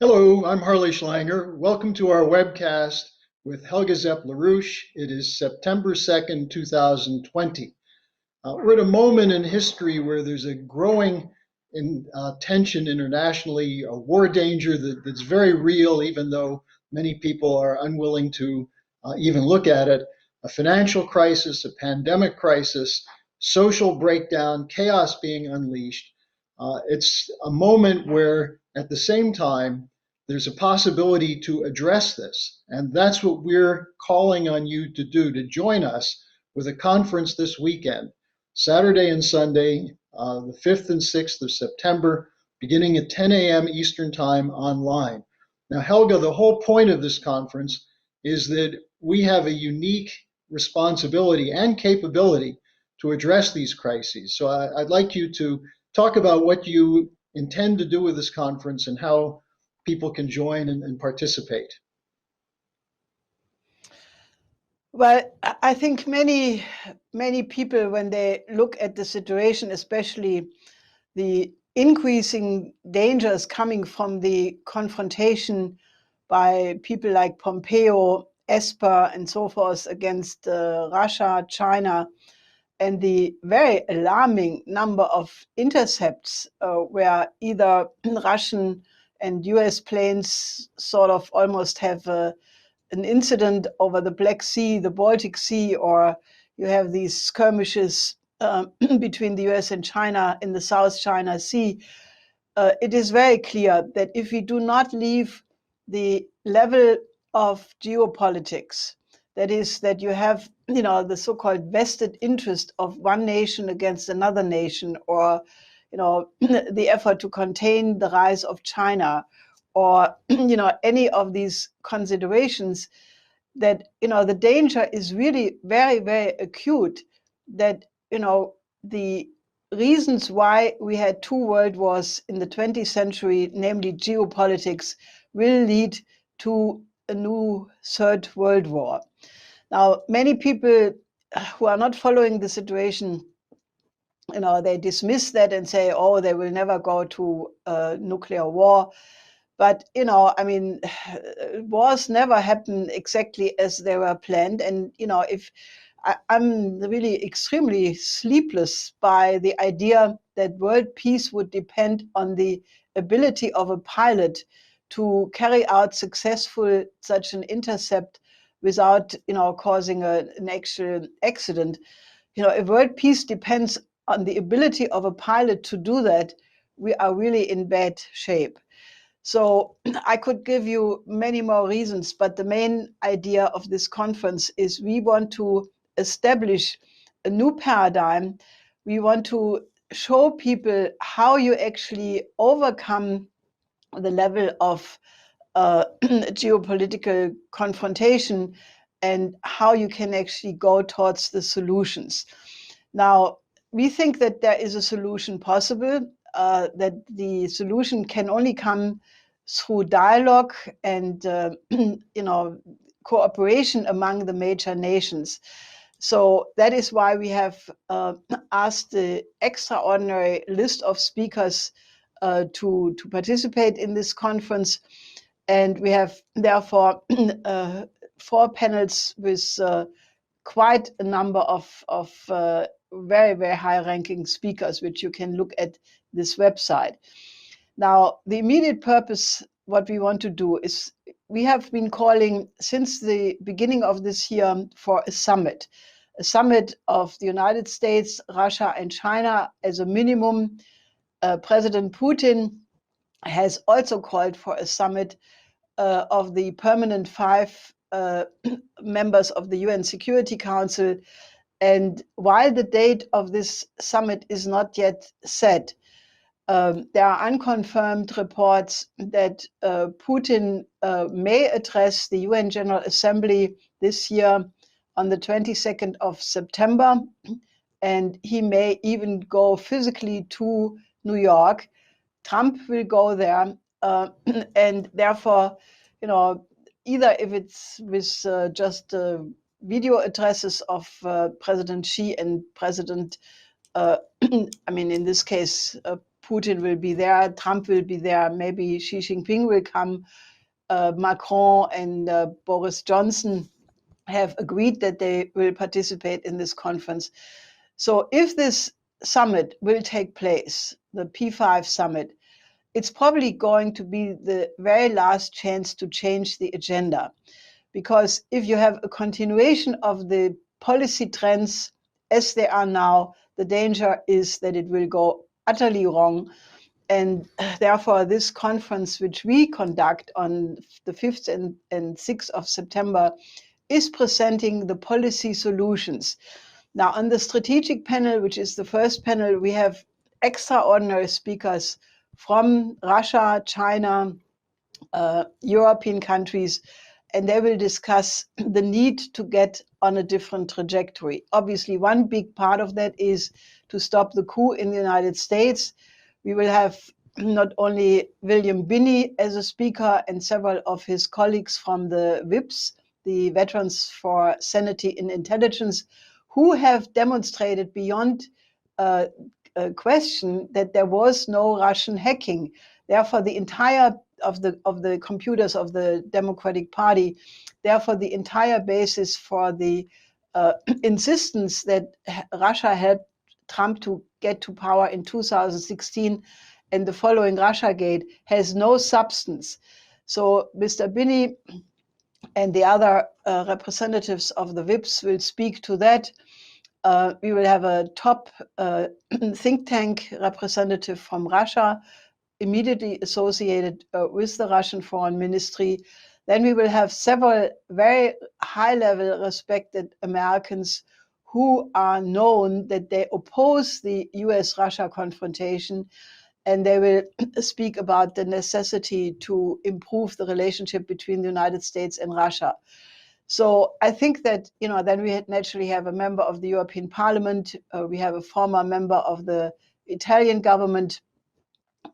Hello, I'm Harley Schlanger. Welcome to our webcast with Helga LaRouche. It is September 2nd, 2020. We're at a moment in history where there's a growing tension internationally, a war danger that's very real, even though many people are unwilling to even look at it, a financial crisis, a pandemic crisis, social breakdown, chaos being unleashed. It's a moment where, at the same time, there's a possibility to address this. And that's what we're calling on you to do, to join us with a conference this weekend, Saturday and Sunday, the 5th and 6th of September, beginning at 10 a.m. Eastern Time online. Now, Helga, the whole point of this conference is that we have a unique responsibility and capability to address these crises. So I'd like you to talk about what you intend to do with this conference and how people can join and participate. Well, I think many people, when they look at the situation, especially the increasing dangers coming from the confrontation by people like Pompeo, Esper, and so forth against Russia, China, and the very alarming number of intercepts where either Russian and US planes sort of almost have an incident over the Black Sea, the Baltic Sea, or you have these skirmishes between the US and China in the South China Sea. It is very clear that if we do not leave the level of geopolitics, that is, that you have, the so-called vested interest of one nation against another nation, or, the effort to contain the rise of China, or, any of these considerations, that, the danger is really very, very acute, that, the reasons why we had two world wars in the 20th century, namely geopolitics, will lead to a new third world war. Now, many people who are not following the situation, they dismiss that and say, oh, they will never go to nuclear war. But, wars never happen exactly as they were planned. And, if I'm really extremely sleepless by the idea that world peace would depend on the ability of a pilot to carry out successful such an intercept without, causing an actual accident. If world peace depends on the ability of a pilot to do that, we are really in bad shape. So I could give you many more reasons, but the main idea of this conference is we want to establish a new paradigm. We want to show people how you actually overcome the level of geopolitical confrontation and how you can actually go towards the solutions. Now, we think that there is a solution possible, that the solution can only come through dialogue and cooperation among the major nations. So that is why we have asked the extraordinary list of speakers to participate in this conference. And we have therefore 4 panels with quite a number of very, very high-ranking speakers, which you can look at this website. Now, the immediate purpose, what we want to do is, we have been calling since the beginning of this year for a summit of the United States, Russia, and China as a minimum. President Putin has also called for a summit of the permanent 5 members of the UN Security Council. And while the date of this summit is not yet set, there are unconfirmed reports that Putin may address the UN General Assembly this year on the 22nd of September, and he may even go physically to New York. Trump will go there, and therefore, either if it's with just video addresses of President Xi and President, in this case, Putin will be there, Trump will be there, maybe Xi Jinping will come, Macron and Boris Johnson have agreed that they will participate in this conference. So if this summit will take place, the P5 summit, it's probably going to be the very last chance to change the agenda. Because if you have a continuation of the policy trends as they are now, the danger is that it will go utterly wrong. And therefore, this conference, which we conduct on the 5th and 6th of September, is presenting the policy solutions. Now, on the strategic panel, which is the first panel, we have extraordinary speakers from Russia, China, European countries, and they will discuss the need to get on a different trajectory. Obviously, one big part of that is to stop the coup in the United States. We will have not only William Binney as a speaker and several of his colleagues from the VIPs, the Veterans for Sanity and Intelligence, who have demonstrated beyond question that there was no Russian hacking. Therefore, the entire of the computers of the Democratic Party, therefore the entire basis for the insistence that Russia helped Trump to get to power in 2016 and the following Russiagate has no substance. So Mr. Binney and the other representatives of the VIPs will speak to that. We will have a top think tank representative from Russia immediately associated with the Russian Foreign Ministry. Then we will have several very high-level respected Americans who are known that they oppose the US-Russia confrontation, and they will speak about the necessity to improve the relationship between the United States and Russia. So I think that, then we naturally have a member of the European Parliament, we have a former member of the Italian government,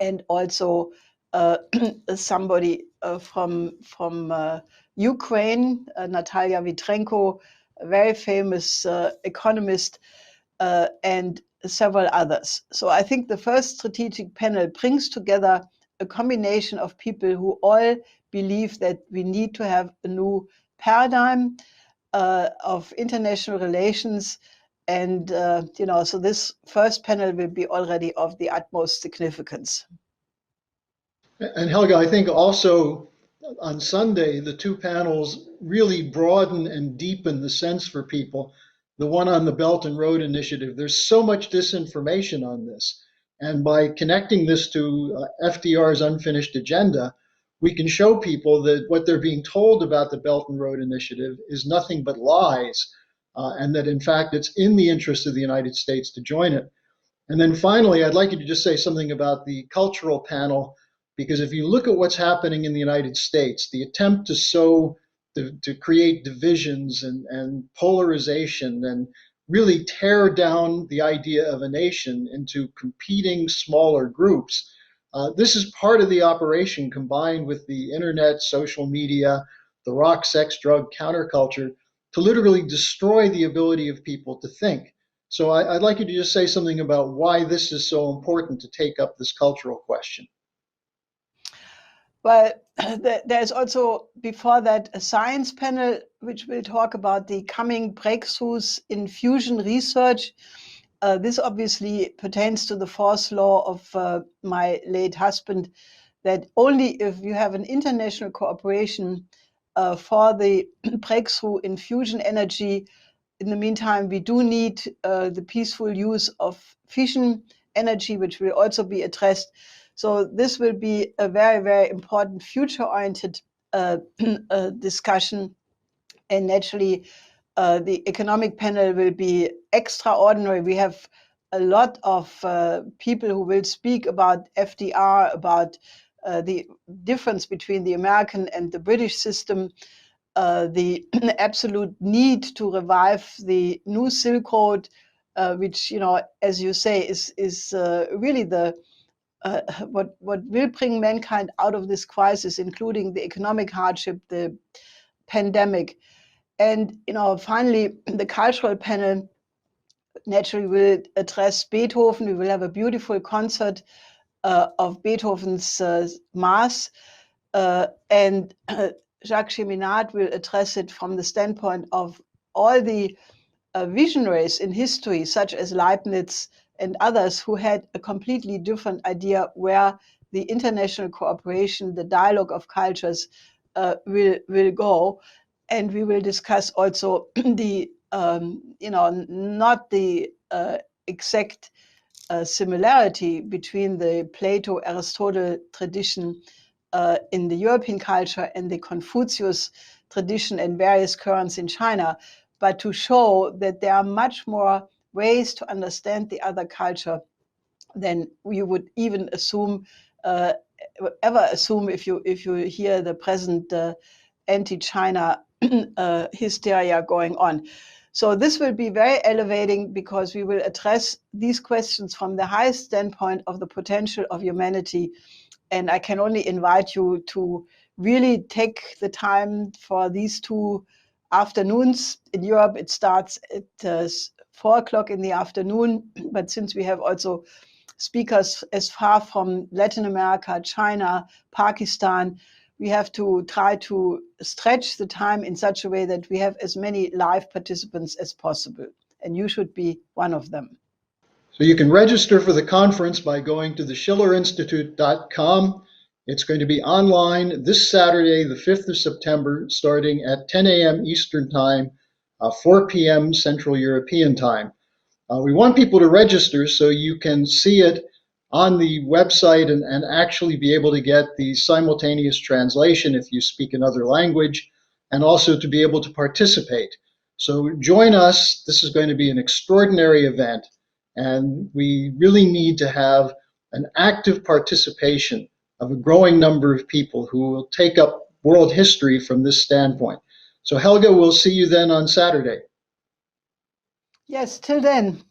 and also somebody from Ukraine, Natalia Vitrenko, a very famous economist, and several others. So I think the first strategic panel brings together a combination of people who all believe that we need to have a new paradigm of international relations. And, so this first panel will be already of the utmost significance. And Helga, I think also on Sunday, the two panels really broaden and deepen the sense for people. The one on the Belt and Road Initiative, there's so much disinformation on this. And by connecting this to FDR's unfinished agenda, we can show people that what they're being told about the Belt and Road Initiative is nothing but lies, and that in fact it's in the interest of the United States to join it. And then finally, I'd like you to just say something about the cultural panel, because if you look at what's happening in the United States, the attempt to create divisions and polarization and really tear down the idea of a nation into competing smaller groups, this is part of the operation combined with the internet, social media, the rock, sex, drug counterculture to literally destroy the ability of people to think. So I'd like you to just say something about why this is so important to take up this cultural question. Well, there's also, before that, a science panel which will talk about the coming breakthroughs in fusion research. This obviously pertains to the fourth law of my late husband, that only if you have an international cooperation for the breakthrough in fusion energy. In the meantime, we do need the peaceful use of fission energy, which will also be addressed. So this will be a very, very important future-oriented discussion. And naturally, the economic panel will be extraordinary. We have a lot of people who will speak about FDR, about the difference between the American and the British system, the absolute need to revive the new Silk Road, which, as you say, is really the what will bring mankind out of this crisis, including the economic hardship, the pandemic. And, finally, the cultural panel naturally will address Beethoven. We will have a beautiful concert of Beethoven's Mass, and Jacques Cheminade will address it from the standpoint of all the visionaries in history, such as Leibniz and others, who had a completely different idea where the international cooperation, the dialogue of cultures will go. And we will discuss also the, not the exact similarity between the Plato-Aristotle tradition in the European culture and the Confucius tradition and various currents in China, but to show that there are much more ways to understand the other culture than you would even assume, ever assume, if you hear the present anti-China hysteria going on. So this will be very elevating, because we will address these questions from the highest standpoint of the potential of humanity. And I can only invite you to really take the time for these 2 afternoons. In Europe, it starts at 4 o'clock in the afternoon. But since we have also speakers as far from Latin America, China, Pakistan, we have to try to stretch the time in such a way that we have as many live participants as possible. And you should be one of them. So you can register for the conference by going to the schillerinstitute.com. It's going to be online this Saturday, the 5th of September, starting at 10 a.m. Eastern Time, 4 p.m. Central European Time. We want people to register so you can see it on the website and actually be able to get the simultaneous translation if you speak another language, and also to be able to participate. So join us. This is going to be an extraordinary event, and we really need to have an active participation of a growing number of people who will take up world history from this standpoint. So Helga, we'll see you then on Saturday. Yes, till then.